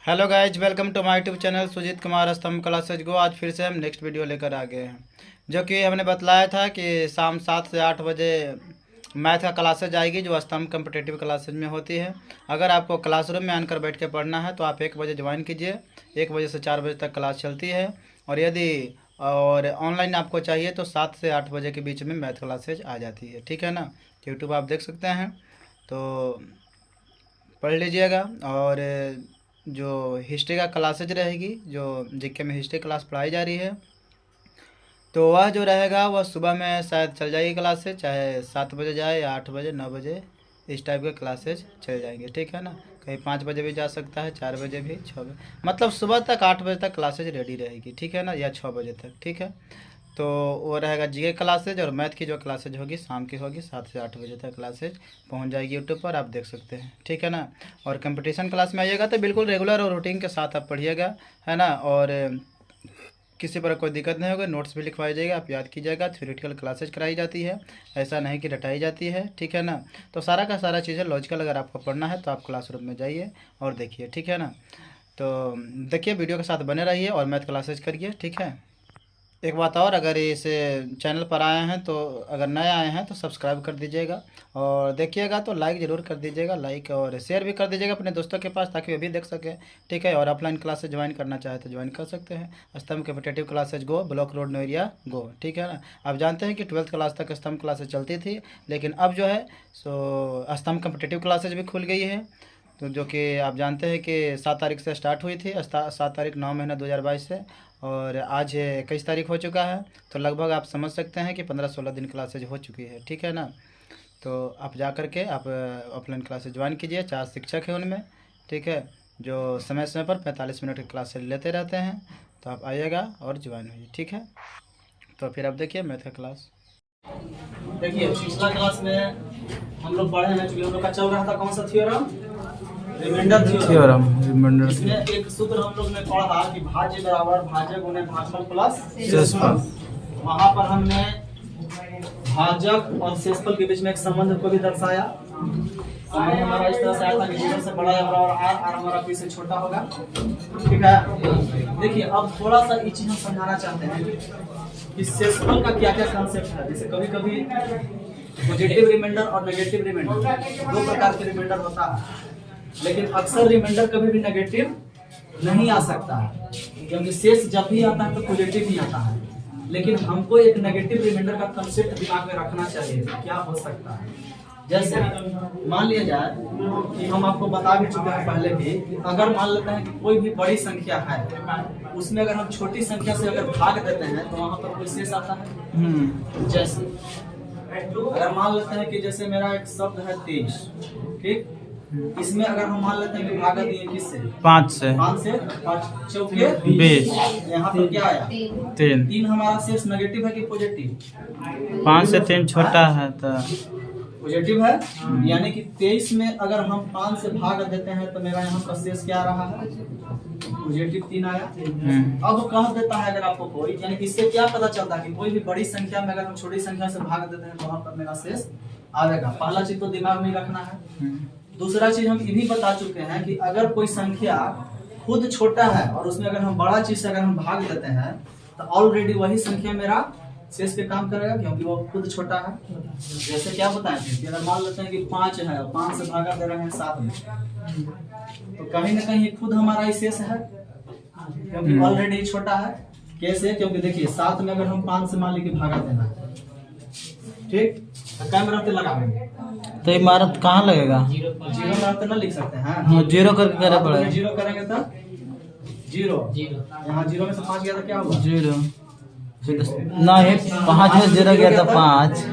Hello guys, welcome to my YouTube channel Sujeet Kumar Stambh classes गो। आज फिर से हम नेक्स्ट वीडियो लेकर आ गए हैं, जो कि हमने बतलाया था कि शाम 7 से 8 बजे मैथ का क्लासेज आएगी, जो स्तंभ कम्पिटेटिव क्लासेज में होती है। अगर आपको क्लासरूम में आकर बैठ के पढ़ना है तो आप 1 बजे ज्वाइन कीजिए। 1 बजे से 4 बजे तक क्लास चलती है। और यदि ऑनलाइन आपको चाहिए तो 7 से 8 बजे के बीच में मैथ क्लासेज आ जाती है, ठीक है ना। यूट्यूब आप देख सकते हैं, तो पढ़ लीजिएगा। और जो हिस्ट्री का क्लासेज रहेगी, जो जीके में हिस्ट्री क्लास पढ़ाई जा रही है, तो वह जो रहेगा वह सुबह में शायद चल जाएगी क्लासेज, चाहे 7 बजे जाए या 8 बजे 9 बजे इस टाइप के क्लासेज चल जाएंगे, ठीक है ना। कहीं 5 बजे भी जा सकता है, 4 बजे भी, 6 बजे, मतलब सुबह तक 8 बजे तक क्लासेज रेडी रहेगी, ठीक है ना, या 6 बजे तक, ठीक है। तो वो रहेगा जीके क्लासेज। और मैथ की जो क्लासेज होगी शाम की होगी, 7 से 8 बजे तक क्लासेज पहुंच जाएगी यूट्यूब पर, आप देख सकते हैं, ठीक है ना। और कंपटीशन क्लास में आइएगा तो बिल्कुल रेगुलर और रूटीन के साथ आप पढ़िएगा, है ना। और किसी पर कोई दिक्कत नहीं होगी, नोट्स भी लिखवाई जाएगा, आप याद कीजिएगा। थ्योरेटिकल क्लासेज कराई जाती है, ऐसा नहीं कि रटाई जाती है, ठीक है ना। तो सारा का सारा चीज़ें लॉजिकल अगर आपको पढ़ना है तो आप क्लासरूम में जाइए और देखिए, ठीक है ना। तो देखिए, वीडियो के साथ बने रहिए और मैथ क्लासेज करिए, ठीक है। एक बात और, अगर इस चैनल पर आए हैं तो अगर नए आए हैं तो सब्सक्राइब कर दीजिएगा, और देखिएगा तो लाइक ज़रूर कर दीजिएगा, लाइक और शेयर भी कर दीजिएगा अपने दोस्तों के पास, ताकि वे भी देख सकें, ठीक है। और ऑफलाइन क्लासेज ज्वाइन करना चाहे तो ज्वाइन कर सकते हैं। स्तंभ कम्पिटेटिव क्लासेज गो, ब्लॉक रोड नोएरिया गो, ठीक है ना। आप जानते हैं कि 12th क्लास तक स्तंभ क्लासेज चलती थी, लेकिन अब जो है सो स्तंभ कम्पिटेटिव क्लासेज भी खुल गई है। तो जो कि आप जानते हैं कि 7 तारीख से स्टार्ट हुई थी, 7 तारीख 9 महीना 2022 से, और आज 21 तारीख हो चुका है। तो लगभग आप समझ सकते हैं कि 15-16 दिन क्लासेज हो चुकी है, ठीक है ना। तो आप जा कर के आप ऑफलाइन क्लासेज ज्वाइन कीजिए। 4 शिक्षक हैं उनमें, ठीक है, जो समय समय पर 45 मिनट की क्लासेज लेते रहते हैं। तो आप आइएगा और ज्वाइन होइए, ठीक है। तो फिर आप देखिए मैथ का क्लास। देखिए, पिछला क्लास में हम लोग पढ़े हैं, चूंकि हम लोग का चल रहा था कौन सा थ्योरम, रिमाइंडर थ्योरम। इसमें एक सूत्र हम लोग ने पढ़ा कि भाज्य बराबर भाजक गुणे भागफल प्लस शेषफल। वहाँ पर हमने भाजक और शेषफल के बीच में एक संबंध को भी दर्शाया। संबंध हमारा इस तरह से आया था कि 0 से बड़ा या बराबर r, r हमारा p से छोटा होगा, ठीक है। देखिए, अब थोड़ा सा ये चीज हम समझाना चाहते हैं कि शेषफल का क्या क्या कॉन्सेप्ट है। जैसे कभी कभी पॉजिटिव रिमाइंडर और नेगेटिव रिमाइंडर, 2 प्रकार के रिमाइंडर होता है, लेकिन अक्सर रिमाइंडर कभी भी नेगेटिव नहीं आ सकता है, क्योंकि शेष जब भी आता है तो पॉजिटिव ही आता है। लेकिन हमको एक नेगेटिव रिमाइंडर का कंसेप्ट दिमाग में रखना चाहिए, क्या हो सकता है। जैसे मान लिया जाए कि हम आपको बता भी चुके हैं पहले भी, कि अगर मान लेते हैं कि कोई भी बड़ी संख्या है, उसमें अगर हम छोटी संख्या से अगर भाग देते हैं तो वहां पर कोई शेष आता है। जैसे अगर मान लेते हैं कि जैसे मेरा एक शब्द है 23, ठीक, इसमें अगर हम मान लेते हैं कि भागा दिए किससे, 5 से, 5 से 5 चौके 20, यहाँ पर क्या आया 3 हमारा शेष नेगेटिव है कि पॉजिटिव? 5 से 3 छोटा है तो पॉजिटिव है, यानी कि 23 में अगर हम 5 से भाग देते हैं तो मेरा यहाँ पर शेष क्या रहा है, पॉजिटिव 3 आया। अब कह देता है अगर आपको कोई, यानी कि इससे क्या पता चलता है कि कोई भी बड़ी संख्या में अगर हम छोटी संख्या से भाग देते हैं तो वहाँ पर मेरा शेष आएगा। पहला चीज तो दिमाग में रखना है। दूसरा चीज हम ये भी बता चुके हैं कि अगर कोई संख्या खुद छोटा है और उसमें अगर हम बड़ा चीज से अगर हम भाग देते हैं तो ऑलरेडी वही संख्या मेरा शेष पे काम करेगा, क्योंकि वो खुद छोटा है। जैसे क्या बताएं कि अगर मान लेते हैं कि 5 है, 5 से भागा दे रहे हैं 7 में, तो कहीं ना कहीं खुद हमारा ही शेष है, क्योंकि ऑलरेडी छोटा है। कैसे? क्योंकि देखिए 7 में अगर हम 5 से मान लीजिए भागा देना है, ठीक, तो कैमरा पे लगाएंगे तो इमारत कहाँ लगेगा? 0 में तो ना लिख सकते हैं, हाँ, 0 करके करना पड़ेगा। 0 करेंगे तो 0, यहाँ 0 में से 5 गया तो क्या होगा? 0 नहीं, 5 में 0 गया था 5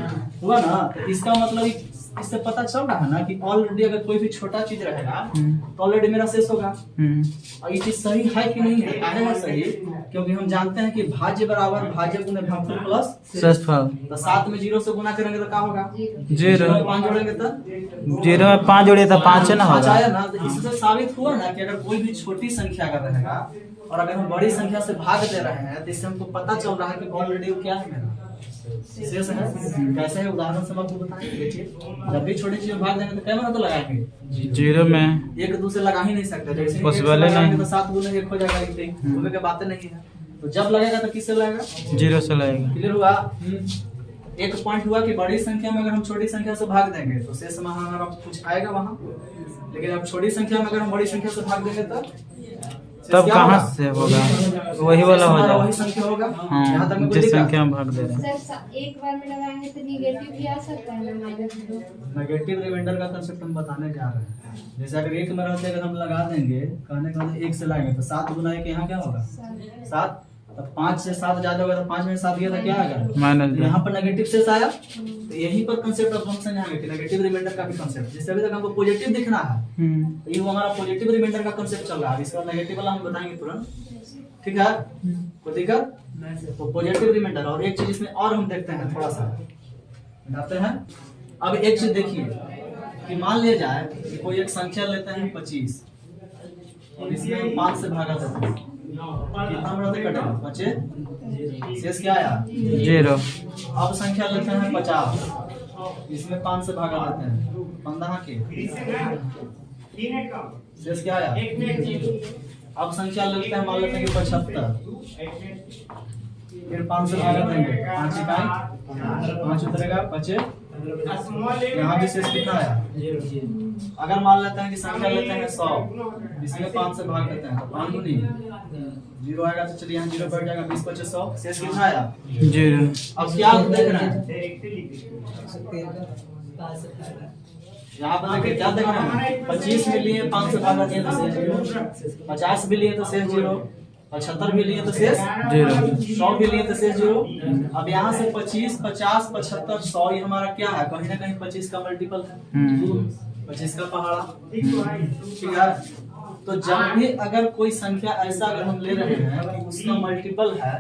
हुआ ना। तो इसका मतलब इससे पता चल रहा है ना कि ऑलरेडी अगर कोई भी छोटा चीज रहेगा तो ऑलरेडी मेरा शेष होगा। और ये चीज सही है कि नहीं है? काहे है सही? क्योंकि हम जानते हैं कि भाज्य बराबर भाज्य गुणे भागफल प्लस शेषफल। तो 7 में 0 से गुना करेंगे तो क्या होगा? 0 में 5 जोड़ेंगे तो 0 में 5 जोड़िए तो 5 है ना 5 होगा। आया ना। तो इससे साबित हुआ ना कि अगर कोई भी छोटी संख्या अगर रहेगा और अगर हम बड़ी संख्या से भाग दे रहे हैं तो इससे हमको पता चल रहा है कि ऑलरेडी क्या है मेरा शेष है। कैसे है उदाहरण से हम आपको बताएंगे। देखिए जब भी छोटी चीज भाग देंगे तो क्या तो लगाएंगे 0 में एक दूसरे लगा ही नहीं सकते। जैसे एक Possible से नहीं। लगाएंगे तो 7 गुना 1 हो जाएगा। इतने की बातें नहीं है। तो जब लगेगा तो किससे लगेगा 0 से लगेगा। क्लियर हुआ। एक पॉइंट हुआ कि बड़ी संख्या में अगर हम छोटी संख्या से भाग देंगे तो शेष में हमारा कुछ आएगा वहाँ, लेकिन अब छोटी संख्या में अगर हम बड़ी संख्या से भाग देंगे तब कहाँ से होगा? वही वाला हो जाएगा। वही संख्या होगा। हाँ, यहाँ तक में कोई जिस दिक्कत? संख्या में भाग दे रहे हैं। सर एक बार में लगाएंगे तो निगेटिव भी आ सकता है ना, -2। नेगेटिव रिमाइंडर का कंसेप्ट हम बताने जा रहे हैं। जैसे अगर 1 में रहते अगर हम लगा देंगे, कहने का मतलब 1 से लगाएंगे तो 7 गुना 1 यहाँ क्या होगा 7। तब 5 से 7 ज्यादा होगा तो 5 में 7 गया तो क्या आएगा -2। यहाँ पर नेगेटिव शेष आया। तो यहीं पर कंसेप्ट अब हम समझाएंगे कि नेगेटिव रिमाइंडर का भी कंसेप्ट। जैसे अभी तक हमको पॉजिटिव दिखना है, तो ये हमारा पॉजिटिव रिमाइंडर का कंसेप्ट चल रहा है। इसका नेगेटिव वाला हम बताएंगे तुरंत, ठीक है। कोई दिक्कत? तो पॉजिटिव रिमाइंडर। और एक चीज इसमें और हम देखते हैं, थोड़ा सा बताते हैं। अब एक चीज देखिए कि मान लिया जाए कि कोई एक संख्या लेते हैं 25 और इसमें हम 5 से भागा देते हैं, कितना बड़ा कटेगा 25, शेष क्या आया 0। अब संख्या लेते हैं 50, इसमें 5 से भागा देते हैं 15 के, शेष क्या आया। अब संख्या लेते हैं, मान लेते हैं कि 75, फिर 5 से भागा देंगे 5 इकाई 5 उतरेगा 25, यहाँ भी शेष कितना आया। अगर मान लेते हैं कि संख्या लेते हैं 100, इसमें 5 से भाग देते हैं तो 5 गुनी 0 आएगा। तो चलिए यहाँ 0 बैठ जाएगा, 20 25 100, शेष कितना आया 0। अब क्या आप देख रहे हैं यहाँ पर देखिए क्या देख रहे हैं। 25 भी लिए 5 से भागा दिए तो शेष 0, 50 भी लिए तो शेष 0, 75 भी लिए तो शेष 0, 100 भी लिए तो शेष 0। अब यहाँ से 25 50 75 100 ये हमारा क्या है, कहीं ना कहीं 25 का मल्टीपल है, 25 का पहाड़ा, ठीक है। तो जब भी अगर कोई संख्या ऐसा अगर हम ले रहे हैं कि उसका मल्टीपल है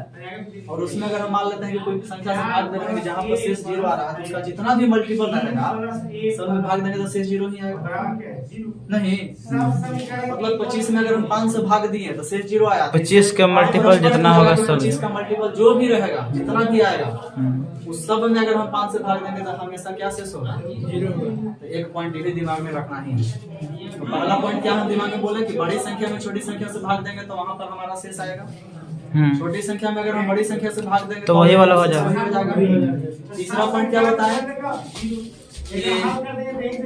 और उसमें अगर हम मान लेते हैं कि कोई संख्या से भाग दे रहे हैं कि जहाँ पर शेष 0 आ रहा है तो उसका जितना भी मल्टीपल रहेगा सब में भाग देंगे तो शेष 0 ही आएगा। नहीं मतलब 25 में अगर हम 5 से भाग दिए तो शेष 0 आया। 25 का मल्टीपल जितना होगा सब। 25 का मल्टीपल जो भी रहेगा जितना भी आएगा उस सब में अगर हम 5 से भाग देंगे तो हमेशा क्या शेष होगा 0। तो एक पॉइंट ये दिमाग में रखना ही है। तो पहला पॉइंट क्या हम दिमाग में बोले कि बड़ी संख्या में छोटी संख्या से भाग देंगे तो वहां पर हमारा शेष आएगा। छोटी संख्या में अगर हम बड़ी संख्या से भाग देंगे तो वही वाला हो जाएगा। तीसरा पॉइंट क्या बताया कि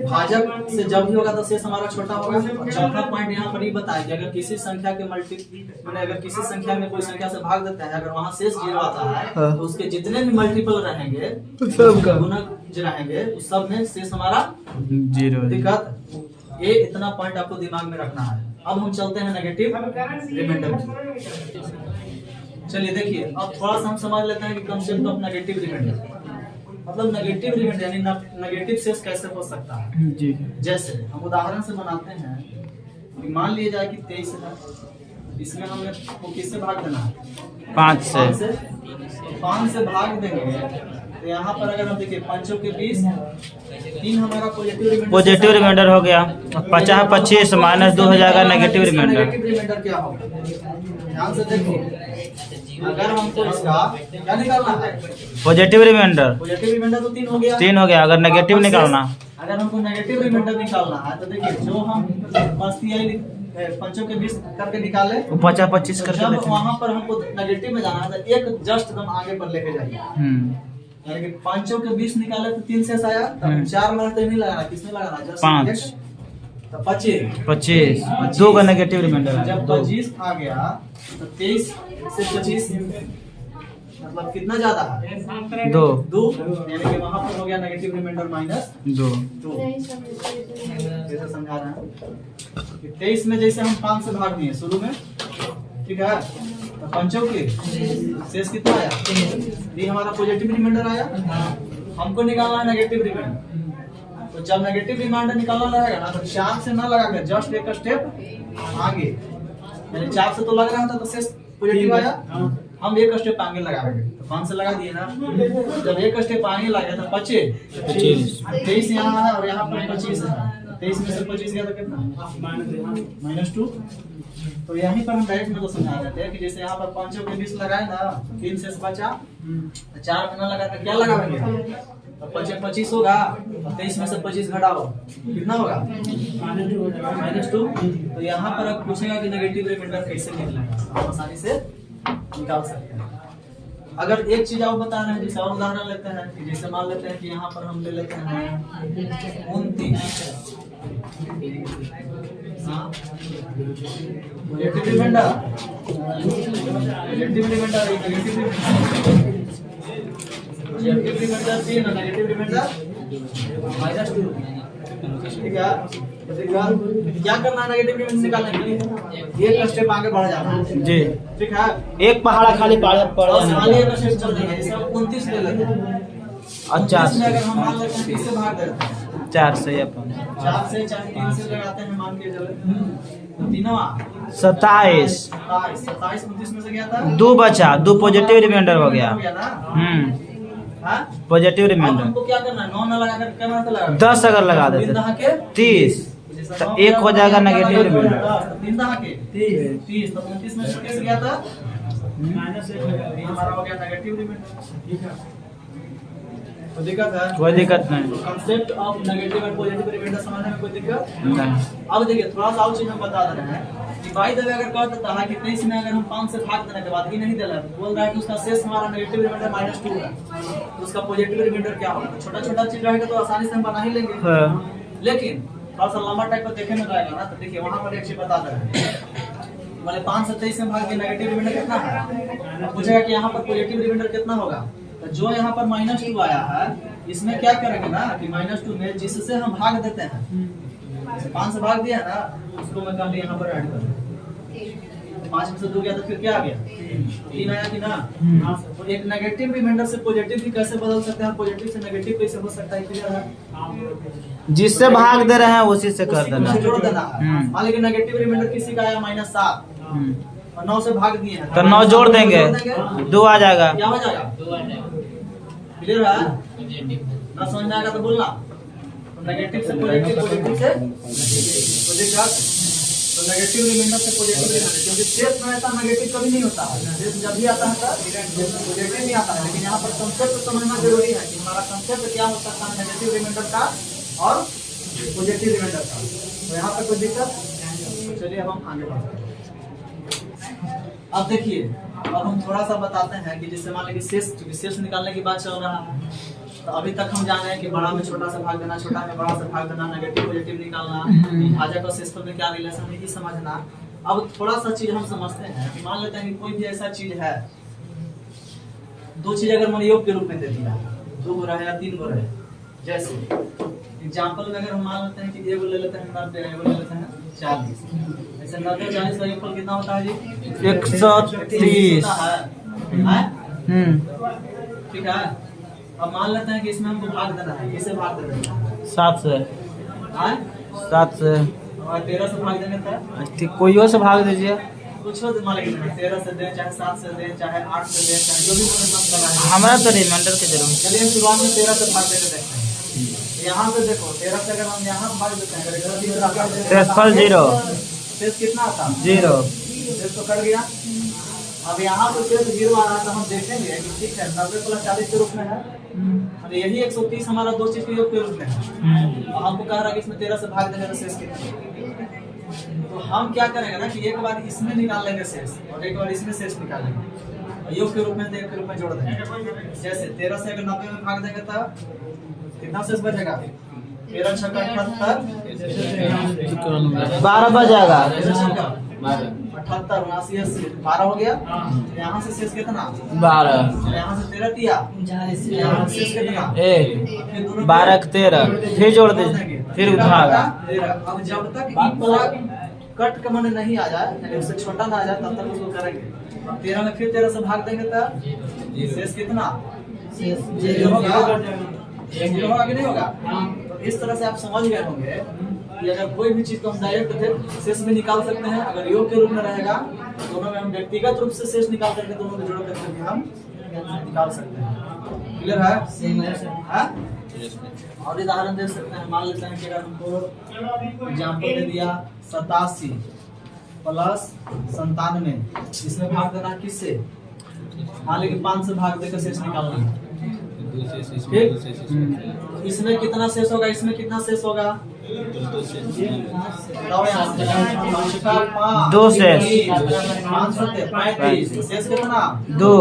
भाजक से जब भी होगा तो शेष हमारा छोटा होगा। और चौथा पॉइंट यहाँ पर ही बताया कि अगर किसी संख्या के मैंने अगर किसी संख्या में कोई संख्या से भाग देते हैं अगर वहाँ शेष 0 आता है तो उसके जितने भी मल्टीपल रहेंगे गुणक जो रहेंगे उस सब में शेष हमारा 0। दिक्कत ये इतना पॉइंट आपको दिमाग में रखना है। अब हम चलते हैं नेगेटिव रिमाइंडर। चलिए देखिए अब थोड़ा सा हम समझ लेते हैं कि कंसेप्ट ऑफ नेगेटिव रिमाइंडर मतलब नेगेटिव रिमाइंडर यानी नेगेटिव शेष कैसे हो सकता है। जी जैसे हम उदाहरण से बनाते हैं कि मान लिया जाए कि 23 है, इसमें हमें वो किससे भाग देना है 5 से। 5 से भाग देंगे तो यहाँ पर अगर हम देखिए 5 के 20 3 हमारा पॉजिटिव रिमाइंडर हो गया। 50 25 -2 हो जाएगा नेगेटिव रिमाइंडर। नेगेटिव रिमाइंडर क्या होगा ध्यान से देखिए। अगर हमको इसका क्या निकालना है पॉजिटिव रिमाइंडर तो 3 हो गया। 3 हो गया। अगर नेगेटिव निकालना अगर हमको नेगेटिव रिमाइंडर निकालना है तो देखिए जो हम 5 के 20 करके निकाले 50 25 तो करके जब लेते हैं। वहाँ पर हमको नेगेटिव में जाना है तो एक जस्ट एकदम आगे पर लेके जाइए। यानी कि 5 के 20 निकाले तो 3 शेष आया तब 4 में तो नहीं लगाना किसमें लगाना जस्ट 5 तो 25 25 2 का नेगेटिव रिमाइंडर है। जब 25 आ गया तो 23 से 25 मतलब कितना ज्यादा है 2 यानी कि वहां पर हो गया नेगेटिव रिमाइंडर -2। नहीं समझ जैसे समझा रहे हैं कि 23 में जैसे हम 5 से भाग दिए शुरू में, ठीक है, तो 5 के शेष कितना आया ये हमारा पॉजिटिव रिमाइंडर आया। हमको निकालना है नेगेटिव रिमाइंडर। तो जब नेगेटिव रिमाइंडर निकालना रहेगा ना तो 4 से ना लगा कर जस्ट एक स्टेप आगे, यानी 4 से तो लग रहा था तो शेष पॉजिटिव आया, हम एक स्टेप आगे लगाएंगे तो 5 से लगा दिए ना। जब एक स्टेप आगे लगा तो 25 23 यहाँ है और यहाँ पर 25 है 23 में से 25 गया तो कितना -2। तो यहीं पर हम डायरेक्ट में तो समझा देते हैं कि जैसे यहाँ पर 5 के 20 लगाए ना, 3 शेष बचा, 4 में ना लगा तो क्या लगाएंगे, तो 25 होगा, 23 में से 25 घटाओ कितना होगा -2। तो यहाँ पर अब पूछेगा कि नेगेटिव रिमाइंडर कैसे निकलेगा, आप आसानी से निकाल सकते हैं। अगर एक चीज आप बता रहे हैं, जैसे और उदाहरण लेते हैं कि जैसे मान लेते हैं कि यहाँ पर हम ले लेते हैं 29 positive reminder, negative reminder, negative reminder 3 और नेगेटिव रिमाइंडर -2। ठीक है, क्या करना है नेगेटिव रिमाइंडर निकालने के लिए, एक स्टेप आगे बढ़ जाना है जी। ठीक है, एक पहाड़ा खाली पड़ जाना खाली है। एक स्टेप चल देंगे, जैसे हम 29 ले लेते हैं, अच्छा, इसमें अगर हम मान लेते हैं किससे भाग देते हैं 4 से अपन 4 से, चाहे 3 से लगाते हैं, मान के चलो तीनों 27 27 29 में से गया था 2 बचा, 2 पॉजिटिव रिमाइंडर हो गया। ना। हाँ, पॉजिटिव अब रिमाइंडर हमको क्या करना है, 9 ना लगा कर क्या मतलब लगा 10 अगर लगा देते तीन दहा के 30 तो 1 हो जाएगा नेगेटिव रिमाइंडर। 3 दहा के 30 तो 29 में से कैसे गया था -1 हमारा हो गया नेगेटिव रिमाइंडर। तो दिक्कत है, कोई दिक्कत नहीं। कंसेप्ट ऑफ नेगेटिव और पॉजिटिव रिमाइंडर समझने में कोई दिक्कत नहीं। अब देखिए थोड़ा सा और चीज हम बता दे रहे हैं कि बाई द वे अगर कह देता है कि 23 में अगर हम 5 से भाग देने के बाद ही नहीं दे रहा है, बोल रहा है कि उसका शेष हमारा नेगेटिव रिमाइंडर -2 है, तो उसका पॉजिटिव रिमाइंडर क्या होगा। छोटा छोटा चीज रहेगा तो आसानी से हम बना ही लेंगे, लेकिन थोड़ा सा लंबा टाइप का देखे में रहेगा ना, तो देखिए वहां पर एक चीज बता दे रहे हैं, वाले 5 से 23 में भाग के नेगेटिव रिमाइंडर कितना है, पूछेगा कि यहाँ पर पॉजिटिव रिमाइंडर कितना होगा। तो जो यहाँ पर -2 आया है, इसमें क्या करेंगे ना कि -2 में जिससे हम भाग देते हैं, 5 से भाग दिया ना, उसको मैं कल यहाँ पर ऐड कर 5 में से 2 गया तो फिर क्या आ गया 3 आया कि ना। तो एक नेगेटिव रिमाइंडर से पॉजिटिव भी कैसे बदल सकते हैं, पॉजिटिव से नेगेटिव कैसे हो सकता है, क्लियर है। जिससे भाग दे रहे हैं उसी से कर देना, उसी जोड़ देना है। मान लीजिए नेगेटिव रिमाइंडर किसी का आया -7 और 9 से भाग दिए हैं, तो 9 जोड़ देंगे 2 आ जाएगा। क्या हो जाएगा, क्लियर है ना, समझ में आएगा तो बोलना। नेगेटिव से पॉजिटिव, पॉजिटिव से पॉजिटिव, तो नेगेटिव रिमाइंडर से पॉजिटिव रिमाइंडर, क्योंकि शेष में ऐसा नेगेटिव कभी नहीं होता है, शेष जब भी आता है तो पॉजिटिव नहीं आता है। लेकिन यहाँ पर कंसेप्ट समझना जरूरी है कि हमारा कंसेप्ट क्या हो सकता है नेगेटिव रिमाइंडर का और पॉजिटिव रिमाइंडर का। तो यहाँ पर कोई दिक्कत, चलिए अब हम आगे बढ़ते हैं। अब देखिए, अब हम थोड़ा सा बताते हैं कि जैसे मान लीजिए शेष निकालने की बात चल रहा है, तो अभी तक हम जाने हैं कि बड़ा में छोटा से भाग देना, छोटा में बड़ा से भाग देना, नेगेटिव पॉजिटिव निकालना, भाजक और शेषफल में क्या रिलेशन है ये समझना। अब थोड़ा सा चीज हम समझते हैं कि मान लेते हैं कि कोई भी ऐसा चीज है, 2 चीज अगर मन योग के रूप में दे दिया, 2 गो रहे या 3 गो रहे, जैसे एग्जाम्पल में अगर हम मान लेते हैं कि एगो ले लेते हैं 90, एगो ले लेते हैं 40, ऐसे 90 40 का योगफल कितना होता है जी 130 है। ठीक है, अब मान लेते हैं कि इसमें हमको भाग देना है, किसे भाग देना है 7 से, 7 से और 13 से भाग देंगे तो ठीक, कोई और से भाग दीजिए, कुछ हो मान लीजिए 13 से दें, चाहे 7 से दें, चाहे 8 से दें, चाहे जो भी मन करना है। हमारा तो रिमाइंडर के जरूर। चलिए हम शुरुआत में 13 से भाग देके देखते हैं। यहाँ से देखो 13 से अगर हम यहाँ भाग देते हैं, शेषफल 0, शेष कितना आता है 0, शेष तो कट गया। अब यहाँ पे शेष 0 आ रहा है, तो हम देखेंगे कि ठीक है 90 + 40 के रूप में है, और यही 130 हमारा 2 चीज के योग के रूप में है। तो हमको कह रहा है कि इसमें 13 से भाग देने का शेष कितना। तो हम क्या करेंगे ना कि एक बार इसमें निकाल लेंगे शेष और एक बार इसमें शेष निकाल लेंगे, योग के रूप में योग के रूप में जोड़ देंगे। जैसे 13 से अगर 90 में भाग देंगे तो कितना शेष बचेगा, 13 × 6 = 78, 12 बच जाएगा, 78 79 80 12 हो गया। यहाँ से शेष कितना 12, यहाँ से 13 दिया, यहाँ से शेष कितना 1, 12 के 13, फिर जोड़ दीजिए, फिर भागा। अब जब तक कट का मन नहीं आ जाए, यानी उससे छोटा ना आ जाए, तब तक उसको करेंगे। 13 में फिर 13 से भाग देंगे तो शेष कितना 0 होगा, 0 होगा कि नहीं होगा। तो इस तरह से आप समझ गए होंगे कि अगर कोई भी चीज को हम डायरेक्ट शेष में निकाल सकते हैं, अगर योग के रूप में रहेगा दोनों में हम व्यक्तिगत रूप से शेष निकाल करके दोनों को जोड़ करके हम निकाल सकते हैं। क्लियर है? हाँ? और उदाहरण दे सकते हैं, मान लेते हैं कि अगर हमको एग्जाम्पल दे दिया 87 प्लस 97, इसमें भाग देना है किससे? मान लीजिए 5 से भाग देकर शेष निकालना है। ठीक? इसमें कितना शेष होगा, इसमें कितना शेष होगा? 2 शेष, 35 शेष कितना? 2,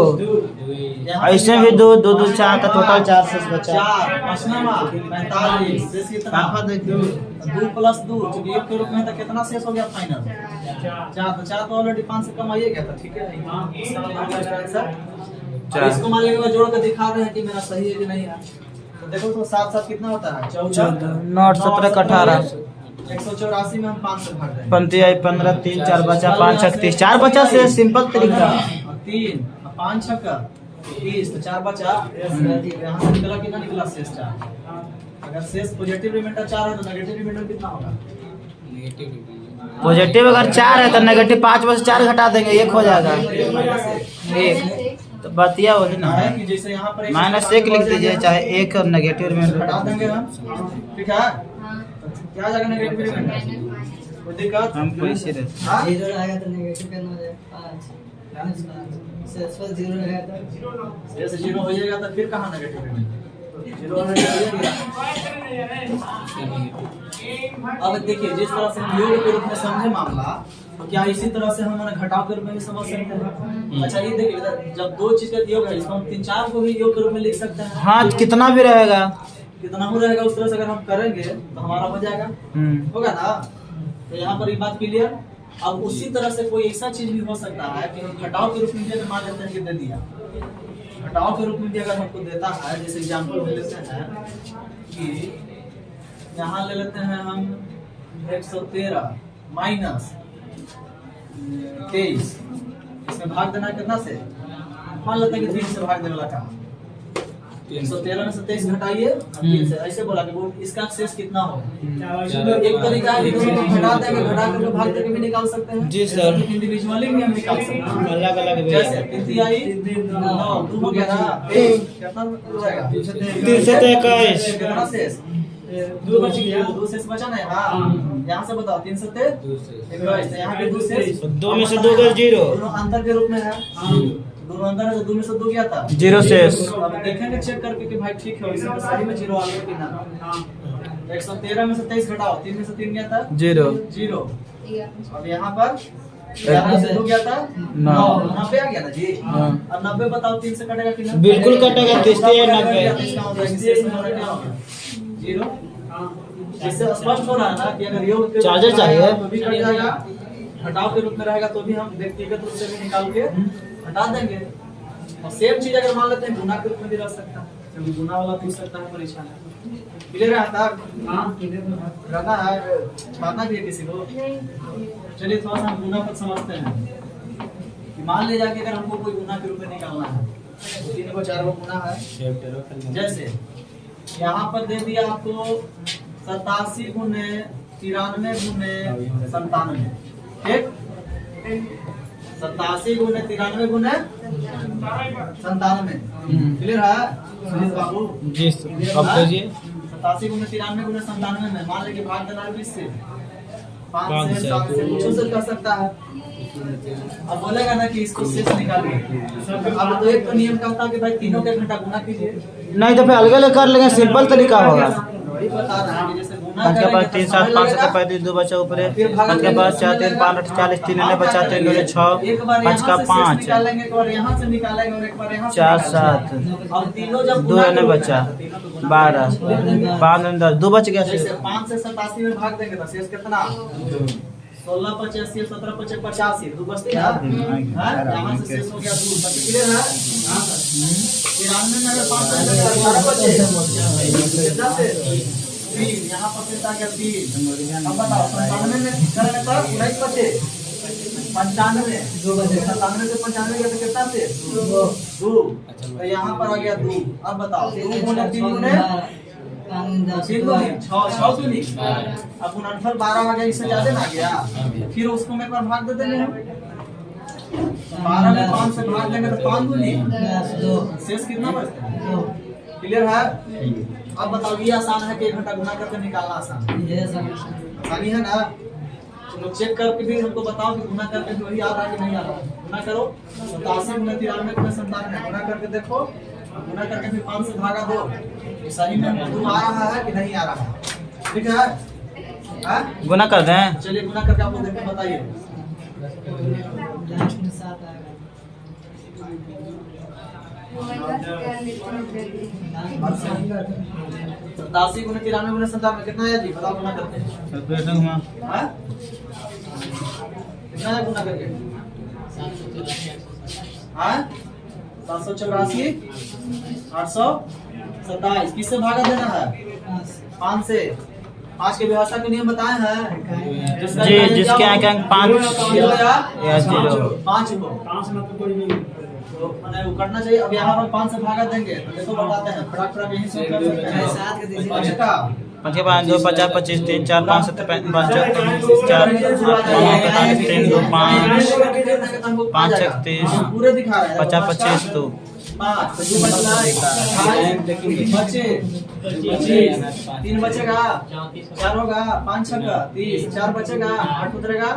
ऐसे भी 2 2 2 4 का टोटल 4 शेष बचा। 4 45 शेष कितना? 2 प्लस 2 क्योंकि 1 के रूप में तो कितना शेष हो गया फाइनल? 4 तो ऑलरेडी 5 से कम आइए गया था। ठीक है, इसका मतलब है इसका आंसर। इसको मान लीजिए जोड़ के दिखा रहे हैं कि मेरा सही है कि नहीं है। तो देखो तो 7 7 कितना होता है? 14 9 17 का 18, 184 में हम 5 से भाग देंगे। 15 15 3 4 बचा, 5 36 4 बचा से सिंपल तरीका। 3 5 6 का 30 तो 4 बचा। यहाँ से निकला कितना निकला? शेष 4। अगर शेष पॉजिटिव रिमाइंडर 4 है तो नेगेटिव रिमाइंडर कितना होगा? पॉजिटिव अगर 4 है तो नेगेटिव 5 में से 4 घटा देंगे, 1 हो जाएगा। 1 तो बतिया वही ना है कि जैसे यहाँ पर -1 लिख दीजिए, चाहे 1 और नेगेटिव रिमाइंडर हटा देंगे हम। ठीक है, तो क्या आ जाएगा नेगेटिव रिमाइंडर? कोई दिक्कत? हमको इसी रहता। हाँ? 0 रहेगा तो नेगेटिव कितना हो जाएगा? 5 शेष 0 रहेगा तो जैसे 0 हो जाएगा तो फिर कहाँ नेगेटिव रिमाइंडर? 0 होने के लिए। अब देखिए जिस तरह से हम योग के रूप में समझे मामला, तो क्या इसी तरह से हम घटाव के रूप में भी समझ सकते हैं? अच्छा ये देखिए, जब 2 चीज का योग है इसको हम 3 4 को भी योग के रूप में लिख सकते हैं। हाँ, कितना भी रहेगा, कितना हो रहेगा उस तरह से अगर हम करेंगे तो हमारा हो जाएगा। होगा ना? तो यहाँ पर ये बात क्लियर। अब उसी तरह से कोई ऐसा चीज भी हो सकता है कि हम घटाव के रूप में भी मान लेते हैं कि दे दिया, घटाव के रूप में भी अगर हमको देता है। जैसे एग्जाम्पल ले लेते हैं कि यहाँ ले लेते हैं हम 113 माइनस 23, इसमें भाग देना कितना से? मान लेते हैं कि 3 से भाग देने लगा। 113 में से 23 घटाइए 3 से, ऐसे बोला कि वो इसका शेष कितना हो। एक तरीका है कि घटा देंगे, घटा करके भाग देके भी निकाल सकते हैं। जी सर, इंडिविजुअली भी हम निकाल सकते हैं, अलग अलग। जैसे कितनी आई? 9 2 हो गया ना, कितना हो जाएगा? 321 कितना शेष? 2 बच गया, 2 शेष बचा ना। हाँ, यहाँ से बताओ 3 से 21, यहाँ पे 2 शेष, 2 में से 2 गए 0, दोनों अंतर के रूप में है। दोनों अंतर है तो 2 में से 2 क्या था? 0 शेष। अब देखेंगे चेक करके कि भाई ठीक है, इसमें सही में 0 आ गया कि ना। 113 में से 23 घटाओ, 3 में से 3 क्या था? 0 0। अब यहाँ पर 11 से 2 क्या था? 9 90 आ गया ना जी। अब 90 बताओ 3 से कटेगा कि ना? बिल्कुल कटेगा, 30 है 90। इसका मतलब है शेष में हमारा क्या होगा? 0। इससे स्पष्ट हो रहा है ना कि अगर योग के चार्जर चाहिए तो भी कट जाएगा, घटाव के रूप में रहेगा तो भी हम व्यक्तिगत रूप से भी निकाल के हटा देंगे। और सेम चीज अगर मान लेते हैं गुना के रूप में भी रह सकता है, क्योंकि गुना वाला पूछ सकता है परीक्षा में। क्लियर है? हाँ, रहना है, पढ़ना भी है किसी को। चलिए थोड़ा सा हम गुना पर समझते हैं कि मान ले जाके अगर हमको कोई गुना के रूप में निकालना है, 3 को 4 को गुना है। जैसे यहाँ पर दे दिया आपको 87 गुने 93 गुने 97। ठीक, 87 गुने 93 गुने 97। क्लियर है सुनील बाबू? जी सर, अब कीजिए। 87 गुने 93 गुने 97 में मान लीजिए भाग देना है 20 से, 5 से 7 से कुछ से कर सकता है। अब बोलेगा ना कि इसको शेष निकालिए। अब तो एक तो नियम कहता है कि भाई तीनों के घंटा गुना कीजिए, नहीं तो फिर अलग अलग कर लेंगे, सिंपल तरीका होगा। वही बता रहा है कि जैसे गुना 5 के बाद करेंगे 3 तो 7 समय 5 लगेगा। 7 2 बचा ऊपर, 5 के बाद 4 3 5 8 40 3 ने बचा 3 2 6 5 का 5 निकालेंगे, एक बार यहाँ से निकालेंगे और एक बार यहाँ से 4 निकालेंगे। 7 अब तीनों जब 2 ने बचा 12 5 10 2 बच गया। जैसे 5 से 87 में भाग देंगे तो शेष कितना? 16 85 17 25 85 2 बचते हैं। यहाँ से शेष हो गया 2। क्लियर है? 93 में अगर 5 से 18 बचे कितना से 3, यहाँ पर शेष आ गया 3। अब बताओ 97 में करेंगे तो 19 बचे, 95 2 बचे, 97 से 95 गया तो कितना से 2। तो यहाँ पर आ गया 2। अब बताओ 2 गुने 3 गुने 6 गुनी, अब 12 आ गया, इससे ज्यादा ना गया। फिर उसको में एक बार भाग दे देंगे हम। 12 में 5 से भाग देंगे तो 5 दूनी 2 शेष कितना बचता है? 2 क्लियर है? अब बताओ ये आसान है कि 1 घंटा गुना करके निकालना आसान है? ये सब आसानी है ना? तो चेक करके भी हमको बताओ कि गुना करके भी वही आ रहा है कि नहीं आ रहा है। गुना करो 87 गुना 93 गुना 97 गुना करके देखो, गुना करके फिर 5 से भागा दो, ये सही में गुना आ रहा है कि नहीं आ रहा है? ठीक है? हाँ? गुना कर दें। चलिए गुना करके आपको देख के बताइए। लास्ट में 7 आएगा। सतासी गुना 93 गुना 97 कितना है जी? बताओ गुना करके। हाँ? कितना है गुना करके? हाँ? 784 827 किससे भागा देना है? 5 से। 5 के व्यवस्था के नियम बताए हैं? जी, जिसके आगे अंक 5 या 0 5 हो तो मैंने वो करना चाहिए। अब यहाँ पर 5 से भागा देंगे तो देखो बताते हैं, फटाक फटाक यहीं से कर सकते हैं। 7 के दीजिए। 5 का 5 के 5 2 50 25 3 4 5 7 5 4 3 2 5 5 36 पूरे दिखा रहे हैं। 50 25 2 5 तो जो बचना बचे 3 बचेगा, 4 होगा, 5 छक्का 30, 4 बचेगा, 8 उतरेगा,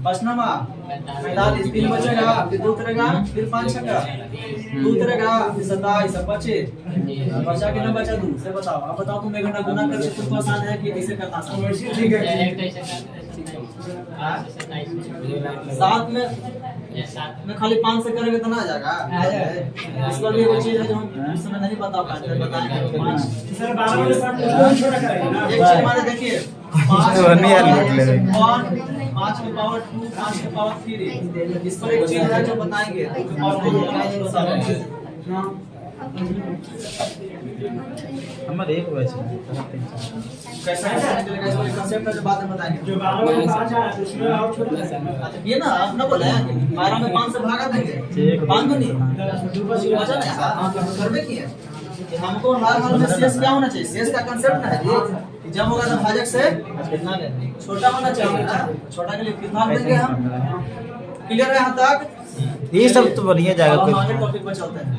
5 नमा 45, 3 बचेगा, फिर 2 उतरेगा, फिर 5 छक्का 2 उतरेगा, फिर 27 अब बचे बचा कि ना बचा 2 से बताओ। अब बताओ तुम 1 घंटा गुना करके तुमको आसान है कि ऐसे करना आसान है? ठीक है। 7 में खाली 5 से करेंगे तो ना आ जाएगा। इस पर भी कोई चीज है जो हम इस समय नहीं बता पाते, बताएंगे। 5 एक चीज हमारे देखिए 5 के पावर 2 5 के पावर 3 इस पर एक चीज है जो बताएंगे। हमारे एक वैसे कैसा चलेगा इसको कांसेप्ट है जो बाद में बताएंगे। जो 12 में 5 आया तो उसमें और छोटा अच्छा ये ना आप ना बोले 12 में 5 से भागा देंगे 5 तो नहीं बचा ना करवे की है कि हमको हर हाल में शेष क्या होना चाहिए? शेष का कांसेप्ट है ये जब होगा तो भाजक से कितना लेंगे? छोटा होना चाहिए ना। छोटा के लिए कितना देंगे हम? क्लियर है यहाँ तक? ये सब तो बढ़िया जाएगा। अब हम कोई आगे टॉपिक पर चलते हैं।